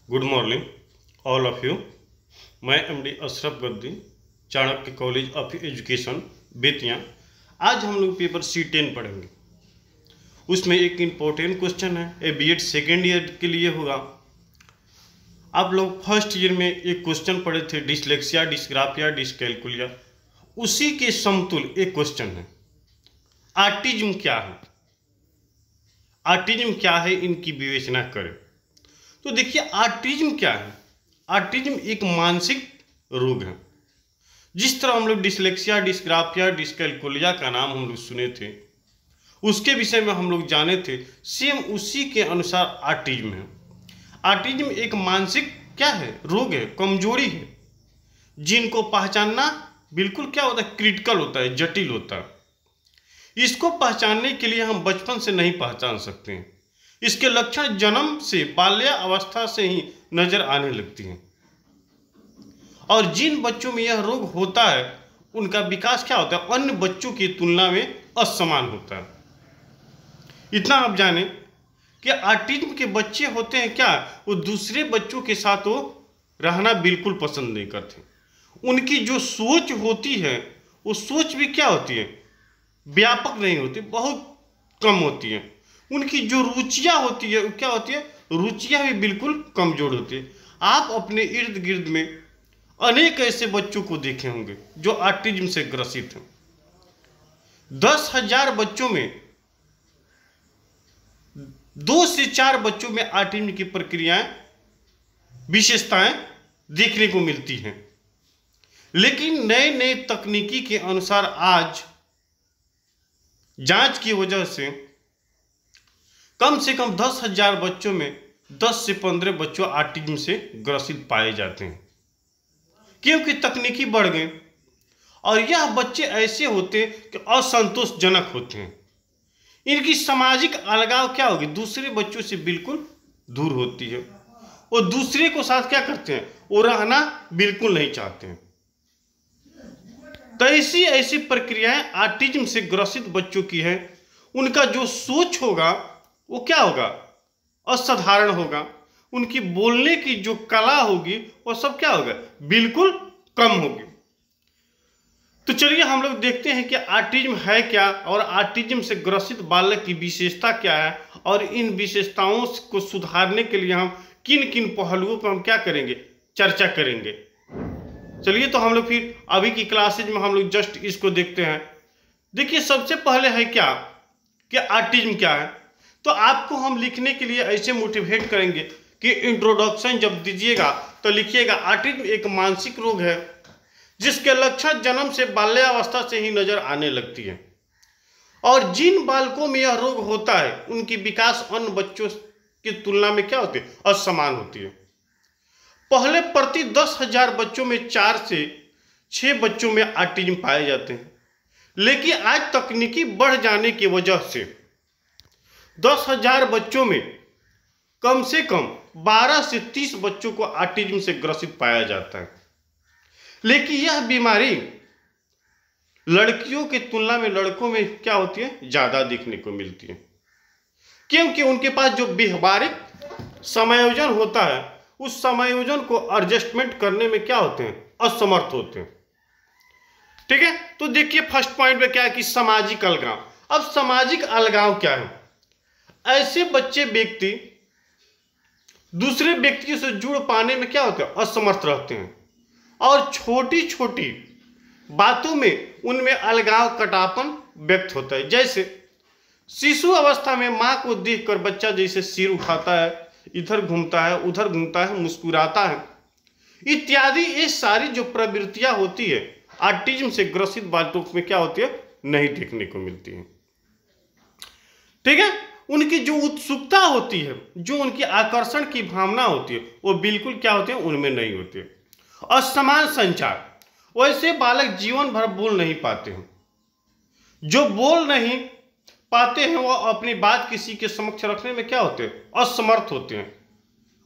Good morning all of you. मैं MD Ashraf Gaddi, Chanakya college of education Bettiah. आज हम लोग पेपर C10 पढ़ेंगे। उसमें एक इम्पोर्टेंट क्वेश्चन है, ये बीएड सेकेंड ईयर के लिए होगा। आप लोग फर्स्ट ईयर में एक क्वेश्चन पढ़े थे, डिसलेक्सिया, डिस्ग्राफिया, डिसकैलकुलिया, उसी के समतुल्य एक क्वेश्चन है, ऑटिज्म क्या है। ऑटिज्म क्या है, इनकी विवेचना करें। तो देखिए ऑटिज्म क्या है। ऑटिज्म एक मानसिक रोग है। जिस तरह हम लोग डिसलेक्सिया, डिस्ग्राफिया, डिसकैलकुलिया का नाम हम लोग सुने थे, उसके विषय में हम लोग जाने थे, सेम उसी के अनुसार ऑटिज्म है। ऑटिज्म एक मानसिक क्या है, रोग है, कमजोरी है, जिनको पहचानना बिल्कुल क्या होता है, क्रिटिकल होता है, जटिल होता है। इसको पहचानने के लिए हम बचपन से नहीं पहचान सकते हैं। इसके लक्षण जन्म से, बाल्यावस्था से ही नजर आने लगती हैं। और जिन बच्चों में यह रोग होता है, उनका विकास क्या होता है, अन्य बच्चों की तुलना में असमान होता है। इतना आप जाने कि ऑटिज्म के बच्चे होते हैं क्या, वो दूसरे बच्चों के साथ वो रहना बिल्कुल पसंद नहीं करते। उनकी जो सोच होती है, वो सोच भी क्या होती है, व्यापक नहीं होती, बहुत कम होती है। उनकी जो रुचियां होती है, क्या होती है, रुचियां भी बिल्कुल कमजोर होती है। आप अपने इर्द गिर्द में अनेक ऐसे बच्चों को देखे होंगे जो ऑटिज्म से ग्रसित हैं। 10,000 बच्चों में 2 से 4 बच्चों में ऑटिज्म की प्रक्रियाएं, विशेषताएं देखने को मिलती हैं। लेकिन नए नए तकनीकी के अनुसार आज जांच की वजह से कम 10,000 बच्चों में 10 से 15 बच्चों ऑटिज्म से ग्रसित पाए जाते हैं, क्योंकि तकनीकी बढ़ गए। और यह बच्चे ऐसे होते हैं कि असंतोषजनक होते हैं। इनकी सामाजिक अलगाव क्या होगी, दूसरे बच्चों से बिल्कुल दूर होती है। वो दूसरे को साथ क्या करते हैं, वो रहना बिल्कुल नहीं चाहते हैं। तो ऐसी प्रक्रियाएं ऑटिज्म से ग्रसित बच्चों की है। उनका जो सोच होगा वो क्या होगा, असाधारण होगा। उनकी बोलने की जो कला होगी वो सब क्या होगा, बिल्कुल कम होगी। तो चलिए हम लोग देखते हैं कि ऑटिज्म है क्या, और ऑटिज्म से ग्रसित बालक की विशेषता क्या है, और इन विशेषताओं को सुधारने के लिए हम किन किन पहलुओं पर हम क्या करेंगे, चर्चा करेंगे। चलिए तो हम लोग फिर अभी की क्लासेज में हम लोग जस्ट इसको देखते हैं। देखिए सबसे पहले है क्या कि ऑटिज्म क्या है। तो आपको हम लिखने के लिए ऐसे मोटिवेट करेंगे कि इंट्रोडक्शन जब दीजिएगा तो लिखिएगा, ऑटिज्म एक मानसिक रोग है जिसके लक्षण जन्म से बाल्यावस्था से ही नजर आने लगती है। और जिन बालकों में यह रोग होता है, उनकी विकास अन्य बच्चों की तुलना में क्या होती है, असमान होती है। पहले प्रति 10,000 बच्चों में 4 से 6 बच्चों में ऑटिज्म पाए जाते हैं। लेकिन आज तकनीकी बढ़ जाने की वजह से 10,000 बच्चों में कम से कम 12 से 30 बच्चों को ऑटिज्म से ग्रसित पाया जाता है। लेकिन यह बीमारी लड़कियों की तुलना में लड़कों में क्या होती है, ज्यादा देखने को मिलती है, क्योंकि उनके पास जो व्यवहारिक समायोजन होता है, उस समायोजन को एडजस्टमेंट करने में क्या होते हैं, असमर्थ होते हैं। ठीक है, तो देखिए फर्स्ट पॉइंट पे क्या है कि सामाजिक अलगाव। अब सामाजिक अलगाव क्या है, ऐसे बच्चे व्यक्ति दूसरे व्यक्तियों से जुड़ पाने में क्या होते हैं, असमर्थ रहते हैं। और छोटी छोटी बातों में उनमें अलगाव, कटापन व्यक्त होता है। जैसे शिशु अवस्था में मां को देखकर बच्चा जैसे सिर उठाता है, इधर घूमता है, उधर घूमता है, मुस्कुराता है इत्यादि। ये सारी जो प्रवृत्तियां होती है ऑटिज्म से ग्रसित बालकों में क्या होती है, नहीं देखने को मिलती है। ठीक है, उनकी जो उत्सुकता होती है, जो उनकी आकर्षण की भावना होती है, वो बिल्कुल क्या होती है, उनमें नहीं होती है। असमान संचार, वैसे बालक जीवन भर बोल नहीं पाते हैं। जो बोल नहीं पाते हैं वो अपनी बात किसी के समक्ष रखने में क्या होते हैं, असमर्थ होते हैं।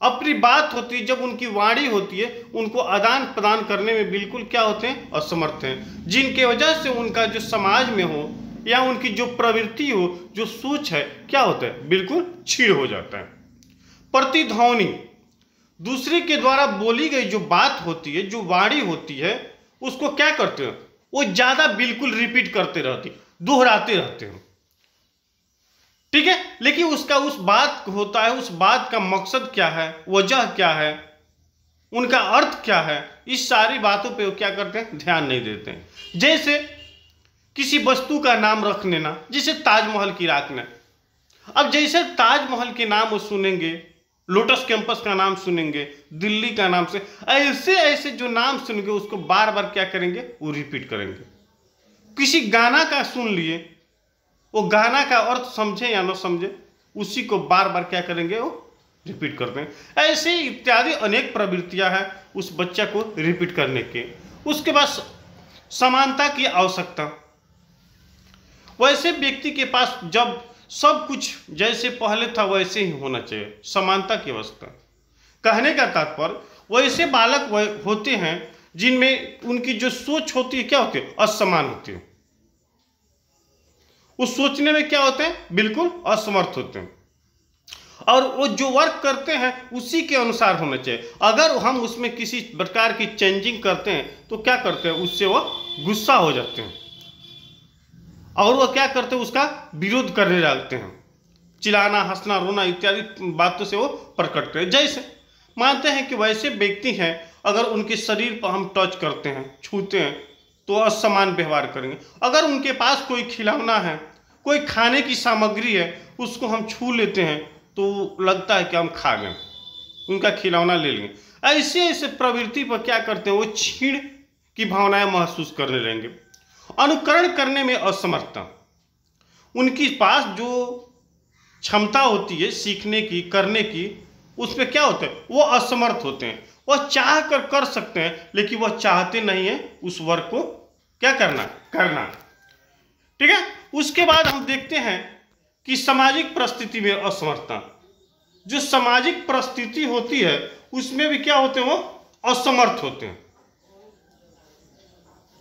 अपनी बात होती है, जब उनकी वाणी होती है, उनको आदान प्रदान करने में बिल्कुल क्या होते हैं, असमर्थ हैं। जिनके वजह से उनका जो समाज में हो या उनकी जो प्रवृत्ति हो, जो सोच है, क्या होता है, बिल्कुल क्षीण हो जाता है। प्रतिध्वनि, दूसरे के द्वारा बोली गई जो बात होती है, जो वाणी होती है, उसको क्या करते हैं, वो ज्यादा बिल्कुल रिपीट करते रहते, दोहराते रहते हैं। ठीक है, लेकिन उसका उस बात होता है, उस बात का मकसद क्या है, वजह क्या है, उनका अर्थ क्या है, इस सारी बातों पे वो क्या करते हैं, ध्यान नहीं देते हैं। जैसे किसी वस्तु का नाम रख लेना, जैसे ताजमहल की रखना। अब जैसे ताजमहल के नाम वो सुनेंगे, लोटस कैंपस का नाम सुनेंगे, दिल्ली का नाम से, ऐसे ऐसे जो नाम सुनेंगे उसको बार बार क्या करेंगे, वो रिपीट करेंगे। किसी गाना का सुन लिए, वो गाना का अर्थ समझे या न समझे, उसी को बार बार क्या करेंगे, वो रिपीट करते हैं। ऐसे इत्यादि अनेक प्रवृत्तियां हैं उस बच्चा को रिपीट करने के। उसके बाद समानता की आवश्यकता। वैसे व्यक्ति के पास जब सब कुछ जैसे पहले था वैसे ही होना चाहिए, समानता की आवश्यकता। कहने का तात्पर्य वैसे बालक होते हैं जिनमें उनकी जो सोच होती है क्या होती है, असमान होती है। उस सोचने में क्या होते हैं, बिल्कुल असमर्थ होते हैं। और वो जो वर्क करते हैं उसी के अनुसार होना चाहिए। अगर हम उसमें किसी प्रकार की चेंजिंग करते हैं तो क्या करते हैं, उससे वो गुस्सा हो जाते हैं और वो क्या करते हैं, उसका विरोध करने लगते हैं। चिल्लाना, हंसना, रोना इत्यादि बातों से वो प्रकट करते हैं। जैसे मानते हैं कि वैसे व्यक्ति हैं, अगर उनके शरीर पर हम टच करते हैं, छूते हैं, तो असमान व्यवहार करेंगे। अगर उनके पास कोई खिलौना है, कोई खाने की सामग्री है, उसको हम छू लेते हैं तो लगता है कि हम खा गए, उनका खिलौना ले लेंगे। ऐसे ऐसे प्रवृत्ति पर क्या करते हैं, वो छीण की भावनाएं महसूस करने लगेंगे। अनुकरण करने में असमर्थता। उनके पास जो क्षमता होती है सीखने की, करने की, उसमें क्या होता है, वो असमर्थ होते हैं। वह चाह कर सकते हैं लेकिन वह चाहते नहीं है उस वर्क को क्या करना। ठीक है। उसके बाद हम देखते हैं कि सामाजिक परिस्थिति में असमर्थता। जो सामाजिक परिस्थिति होती है उसमें भी क्या होते हैं, वो असमर्थ होते हैं।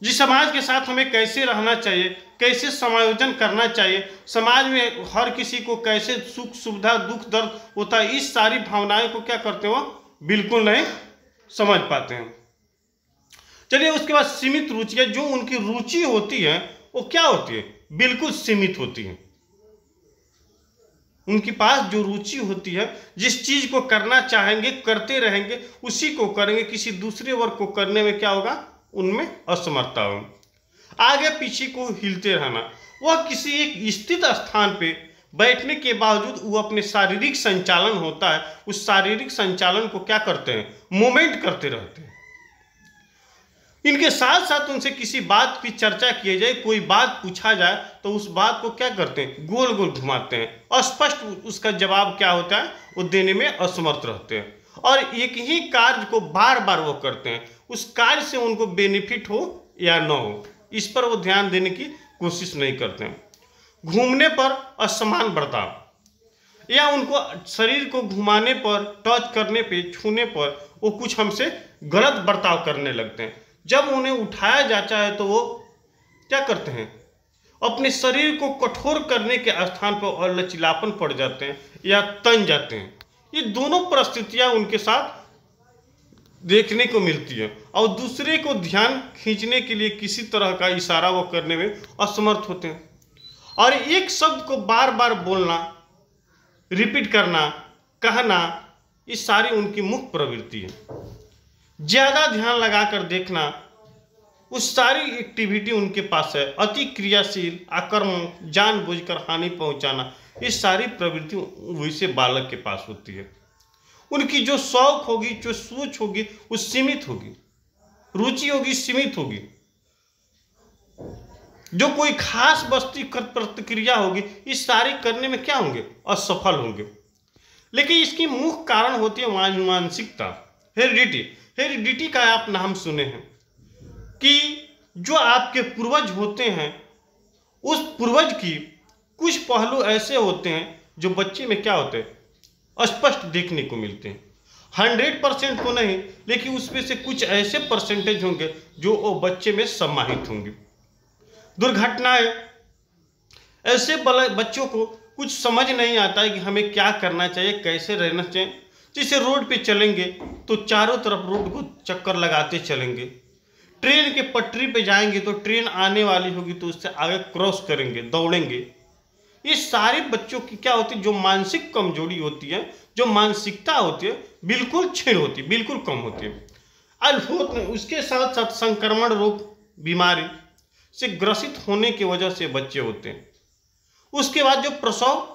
जिस समाज के साथ हमें कैसे रहना चाहिए, कैसे समायोजन करना चाहिए, समाज में हर किसी को कैसे सुख सुविधा दुख दर्द होता है, इस सारी भावनाएं को क्या करते हैं, वो बिल्कुल नहीं समझ पाते हैं। चलिए, उसके बाद सीमित रुचियां। जो उनकी रुचि होती है वो क्या होती है, बिल्कुल सीमित होती है। उनके पास जो रुचि होती है, जिस चीज को करना चाहेंगे करते रहेंगे, उसी को करेंगे। किसी दूसरे वर्ग को करने में क्या होगा, उनमें असमर्थता हो। आगे पीछे को हिलते रहना। वह किसी एक स्थित स्थान पे बैठने के बावजूद वो अपने शारीरिक संचालन होता है, उस शारीरिक संचालन को क्या करते हैं, मूवमेंट करते रहते हैं। इनके साथ साथ उनसे किसी बात की चर्चा की जाए, कोई बात पूछा जाए तो उस बात को क्या करते हैं, गोल गोल घुमाते हैं। स्पष्ट उसका जवाब क्या होता है, वो देने में असमर्थ रहते हैं। और एक ही कार्य को बार बार वो करते हैं, उस कार्य से उनको बेनिफिट हो या न हो, इस पर वो ध्यान देने की कोशिश नहीं करते हैं। घूमने पर असमान बर्ताव, या उनको शरीर को घुमाने पर, टच करने पे, छूने पर वो कुछ हमसे गलत बर्ताव करने लगते हैं। जब उन्हें उठाया जाता है तो वो क्या करते हैं, अपने शरीर को कठोर करने के स्थान पर और लचीलापन पड़ जाते हैं या तन जाते हैं। ये दोनों परिस्थितियां उनके साथ देखने को मिलती है। और दूसरे को ध्यान खींचने के लिए किसी तरह का इशारा वो करने में असमर्थ होते हैं। और एक शब्द को बार बार बोलना, रिपीट करना, कहना, ये सारी उनकी मुख्य प्रवृत्ति है। ज्यादा ध्यान लगाकर देखना, उस सारी एक्टिविटी उनके पास है। अति क्रियाशील, आक्रामक, जानबूझकर हानि पहुंचाना, ये सारी प्रवृत्ति वैसे बालक के पास होती है। उनकी जो शौक होगी, जो सोच होगी, वो सीमित होगी, रुचि होगी सीमित होगी। जो कोई खास वस्तु प्रतिक्रिया होगी, इस सारी करने में क्या होंगे, असफल होंगे। लेकिन इसकी मुख्य कारण होती है मानसिकता, हेरिडिटी। हेरिडिटी का आप नाम सुने हैं कि जो आपके पूर्वज होते हैं, उस पूर्वज की कुछ पहलू ऐसे होते हैं जो बच्चे में क्या होते हैं, स्पष्ट देखने को मिलते हैं। 100% तो नहीं, लेकिन उसमें से कुछ ऐसे परसेंटेज होंगे जो वो बच्चे में समाहित होंगे। दुर्घटनाएं, ऐसे बच्चों को कुछ समझ नहीं आता है कि हमें क्या करना चाहिए, कैसे रहना चाहिए। जैसे रोड पे चलेंगे तो चारों तरफ रोड को चक्कर लगाते चलेंगे, ट्रेन के पटरी पे जाएंगे तो ट्रेन आने वाली होगी तो उससे आगे क्रॉस करेंगे, दौड़ेंगे। ये सारे बच्चों की क्या होती है, जो मानसिक कमजोरी होती है, जो मानसिकता होती है, बिल्कुल क्षीण होती है, बिल्कुल कम होती है। उसके साथ साथ संक्रमण रोग बीमारी से ग्रसित होने की वजह से बच्चे होते हैं। उसके बाद जो प्रसव,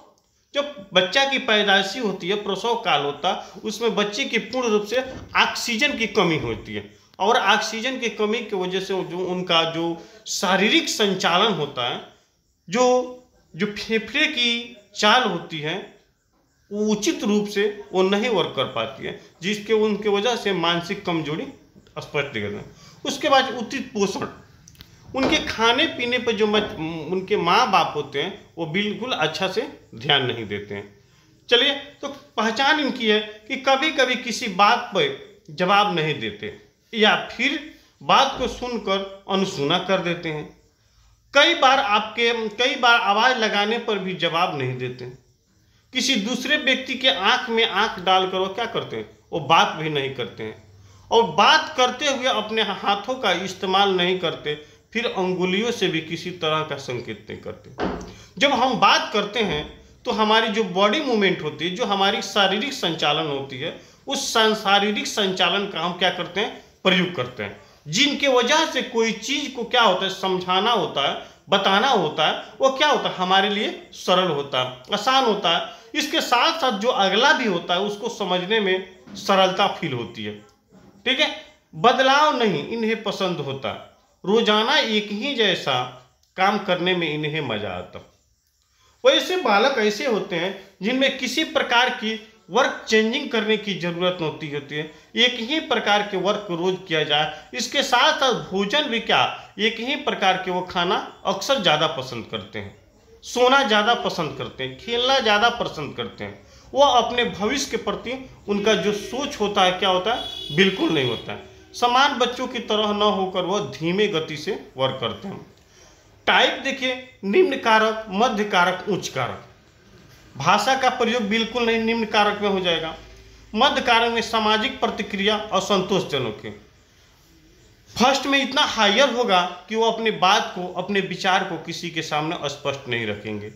जब बच्चा की पैदाइशी होती है, प्रसव काल होता है, उसमें बच्चे की पूर्ण रूप से ऑक्सीजन की कमी होती है और ऑक्सीजन की कमी की वजह से जो उनका जो शारीरिक संचालन होता है, जो फेफड़े की चाल होती है, वो उचित रूप से वो नहीं वर्क कर पाती है, जिसके उनके वजह से मानसिक कमजोरी स्पष्ट दिखता है। उसके बाद उचित पोषण, उनके खाने पीने पर जो उनके माँ बाप होते हैं वो बिल्कुल अच्छा से ध्यान नहीं देते हैं। चलिए, तो पहचान इनकी है कि कभी कभी किसी बात पर जवाब नहीं देते या फिर बात को सुनकर अनसुना कर देते हैं। कई बार आवाज़ लगाने पर भी जवाब नहीं देते। किसी दूसरे व्यक्ति के आंख में आंख डालकर वो क्या करते हैं, वो बात भी नहीं करते हैं। और बात करते हुए अपने हाथों का इस्तेमाल नहीं करते, फिर अंगुलियों से भी किसी तरह का संकेत नहीं करते। जब हम बात करते हैं तो हमारी जो बॉडी मूवमेंट होती है, जो हमारी शारीरिक संचालन होती है, उस शारीरिक संचालन का हम क्या करते हैं, प्रयोग करते हैं, जिनके वजह से कोई चीज को क्या होता है, समझाना होता है, बताना होता है, वो क्या होता है, हमारे लिए सरल होता है, आसान होता है। इसके साथ साथ जो अगला भी होता है उसको समझने में सरलता फील होती है। ठीक है, बदलाव नहीं इन्हें पसंद होता, रोजाना एक ही जैसा काम करने में इन्हें मजा आता। वैसे बालक ऐसे होते हैं जिनमें किसी प्रकार की वर्क चेंजिंग करने की जरूरत होती है, एक ही प्रकार के वर्क को रोज किया जाए। इसके साथ साथ भोजन भी क्या, एक ही प्रकार के वो खाना अक्सर ज़्यादा पसंद करते हैं, सोना ज़्यादा पसंद करते हैं, खेलना ज़्यादा पसंद करते हैं। वो अपने भविष्य के प्रति उनका जो सोच होता है क्या होता है, बिल्कुल नहीं होता है। समान बच्चों की तरह न होकर वह धीमे गति से वर्क करते हैं। टाइप देखिए, निम्न कारक, मध्य कारक, उच्च कारक। भाषा का प्रयोग बिल्कुल नहीं निम्न कारक में हो जाएगा। मध्य कारक में सामाजिक प्रतिक्रिया असंतोषजनक है। फर्स्ट में इतना हायर होगा कि वो अपने बात को, अपने विचार को किसी के सामने स्पष्ट नहीं रखेंगे।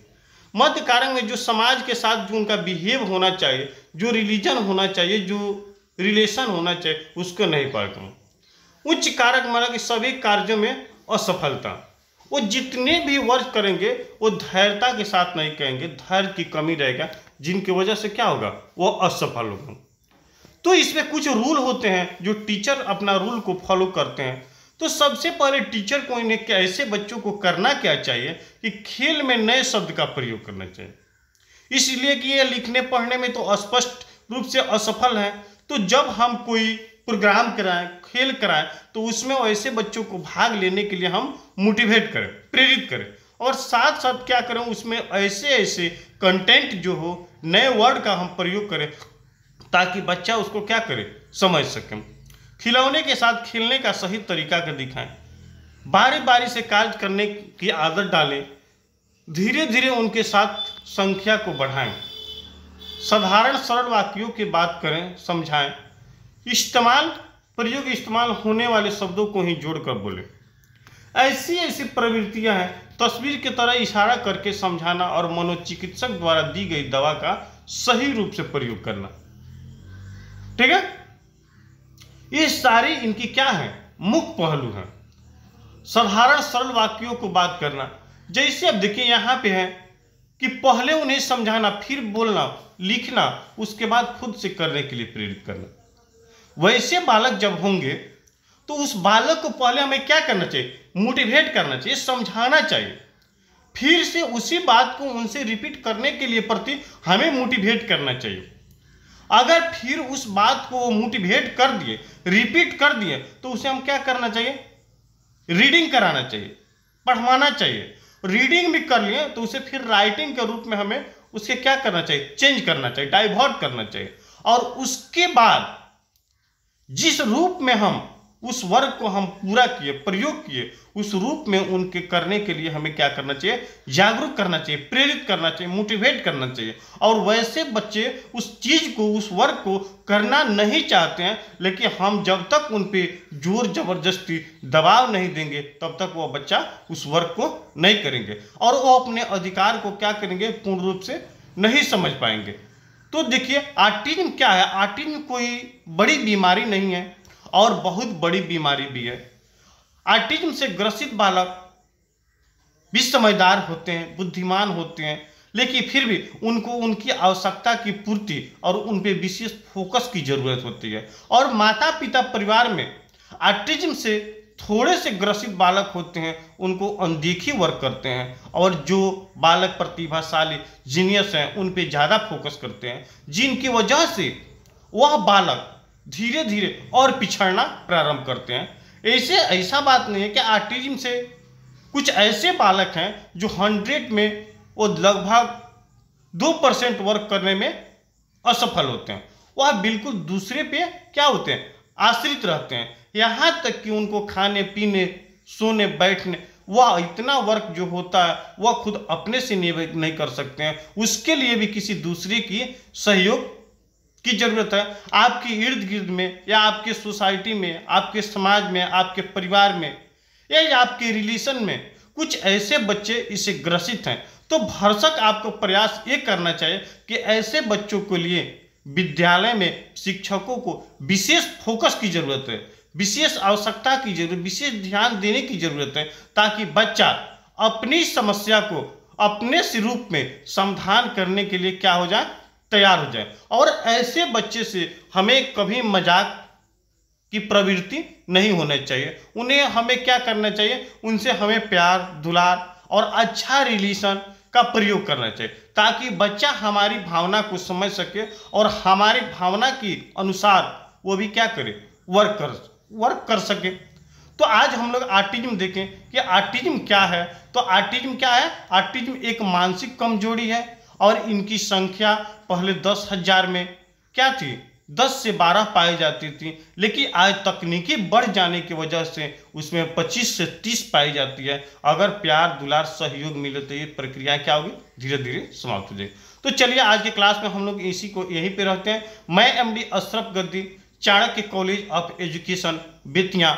मध्य कारक में जो समाज के साथ जो उनका बिहेव होना चाहिए, जो रिलीजन होना चाहिए, जो रिलेशन होना चाहिए, उसको नहीं पाएगा। उच्च कारक माना कि सभी कार्यों में असफलता, वो जितने भी वर्क करेंगे वो धैर्यता के साथ नहीं करेंगे, धैर्य की कमी रहेगा, जिनकी वजह से क्या होगा, वो असफल होगा। तो इसमें कुछ रूल होते हैं जो टीचर अपना रूल को फॉलो करते हैं। तो सबसे पहले टीचर को इन्हें ऐसे बच्चों को करना क्या चाहिए कि खेल में नए शब्द का प्रयोग करना चाहिए, इसलिए कि ये लिखने पढ़ने में तो स्पष्ट रूप से असफल है। तो जब हम कोई प्रोग्राम कराएं, खेल कराएं, तो उसमें ऐसे बच्चों को भाग लेने के लिए हम मोटिवेट करें, प्रेरित करें, और साथ साथ क्या करें, उसमें ऐसे कंटेंट जो हो, नए वर्ड का हम प्रयोग करें ताकि बच्चा उसको क्या करे, समझ सकें। खिलौने के साथ खेलने का सही तरीका कर दिखाएं, बारी बारी से कार्य करने की आदत डालें, धीरे धीरे उनके साथ संख्या को बढ़ाएं, साधारण सरल वाक्यों की बात करें, समझाएं, इस्तेमाल होने वाले शब्दों को ही जोड़कर बोलें। ऐसी प्रवृत्तियां हैं, तस्वीर की तरह इशारा करके समझाना और मनोचिकित्सक द्वारा दी गई दवा का सही रूप से प्रयोग करना। ठीक है, ये सारी इनकी क्या है, मुख्य पहलू है। साधारण सरल वाक्यों को बात करना, जैसे अब देखिए यहाँ पे है कि पहले उन्हें समझाना, फिर बोलना, लिखना, उसके बाद खुद से करने के लिए प्रेरित करना। वैसे बालक जब होंगे तो उस बालक को पहले हमें क्या करना चाहिए, मोटिवेट करना चाहिए, समझाना चाहिए, फिर से उसी बात को उनसे रिपीट करने के लिए प्रति हमें मोटिवेट करना चाहिए। अगर फिर उस बात को मोटिवेट कर दिए, रिपीट कर दिए, तो उसे हम क्या करना चाहिए, रीडिंग कराना चाहिए, पढ़वाना चाहिए। रीडिंग भी कर लिए तो उसे फिर राइटिंग के रूप में हमें उसे क्या करना चाहिए, चेंज करना चाहिए, डाइवर्ट करना चाहिए। और उसके बाद जिस रूप में हम उस वर्ग को हम पूरा किए, प्रयोग किए, उस रूप में उनके करने के लिए हमें क्या करना चाहिए, जागरूक करना चाहिए, प्रेरित करना चाहिए, मोटिवेट करना चाहिए। और वैसे बच्चे उस चीज को, उस वर्ग को करना नहीं चाहते हैं, लेकिन हम जब तक उन पे जोर जबरदस्ती दबाव नहीं देंगे तब तक वो बच्चा उस वर्ग को नहीं करेंगे और वो अपने अधिकार को क्या करेंगे, पूर्ण रूप से नहीं समझ पाएंगे। तो देखिए ऑटिज्म क्या है। ऑटिज्म कोई बड़ी बीमारी नहीं है और बहुत बड़ी बीमारी भी है। ऑटिज्म से ग्रसित बालक भी समझदार होते हैं, बुद्धिमान होते हैं, लेकिन फिर भी उनको उनकी आवश्यकता की पूर्ति और उन पे विशेष फोकस की जरूरत होती है। और माता पिता परिवार में ऑटिज्म से थोड़े से ग्रसित बालक होते हैं उनको अनदेखी वर्क करते हैं, और जो बालक प्रतिभाशाली जीनियस हैं उन पे ज़्यादा फोकस करते हैं, जिनकी वजह से वह बालक धीरे धीरे और पिछड़ना प्रारंभ करते हैं। ऐसा बात नहीं है कि ऑटिज्म से कुछ ऐसे बालक हैं जो 100 में वो लगभग 2% वर्क करने में असफल होते हैं। वह बिल्कुल दूसरे पे क्या होते हैं, आश्रित रहते हैं, यहाँ तक कि उनको खाने पीने, सोने, बैठने, वह इतना वर्क जो होता है वह खुद अपने से नहीं कर सकते हैं, उसके लिए भी किसी दूसरे की सहयोग की जरूरत है। आपकी इर्द गिर्द में या आपके सोसाइटी में, आपके समाज में, आपके परिवार में या आपके रिलेशन में कुछ ऐसे बच्चे इससे ग्रसित हैं, तो भरसक आपको प्रयास ये करना चाहिए कि ऐसे बच्चों के लिए विद्यालय में शिक्षकों को विशेष फोकस की जरूरत है, विशेष आवश्यकता की जरूरत, विशेष ध्यान देने की जरूरत है, ताकि बच्चा अपनी समस्या को अपने से रूप में समाधान करने के लिए क्या हो जाए, तैयार हो जाए। और ऐसे बच्चे से हमें कभी मजाक की प्रवृत्ति नहीं होनी चाहिए। उन्हें हमें क्या करना चाहिए, उनसे हमें प्यार, दुलार और अच्छा रिलेशन का प्रयोग करना चाहिए, ताकि बच्चा हमारी भावना को समझ सके और हमारी भावना के अनुसार वो भी क्या करे, वर्क कर सके। तो आज हम लोग ऑटिज्म देखें कि ऑटिज्म क्या है। तो ऑटिज्म क्या है, ऑटिज्म एक मानसिक कमजोरी है और इनकी संख्या पहले 10,000 में क्या थी, 10 से 12 पाई जाती थी, लेकिन आज तकनीकी बढ़ जाने की वजह से उसमें 25 से 30 पाई जाती है। अगर प्यार, दुलार, सहयोग मिले तो ये प्रक्रिया क्या होगी, धीरे धीरे समाप्त हो जाएगी। तो चलिए आज के क्लास में हम लोग इसी को यहीं पे रहते हैं। मैं MD Ashraf Gaddi, Chanakya college of education Bettiah,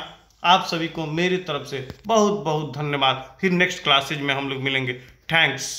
आप सभी को मेरी तरफ से बहुत बहुत धन्यवाद। फिर नेक्स्ट क्लासेज में हम लोग मिलेंगे। थैंक्स।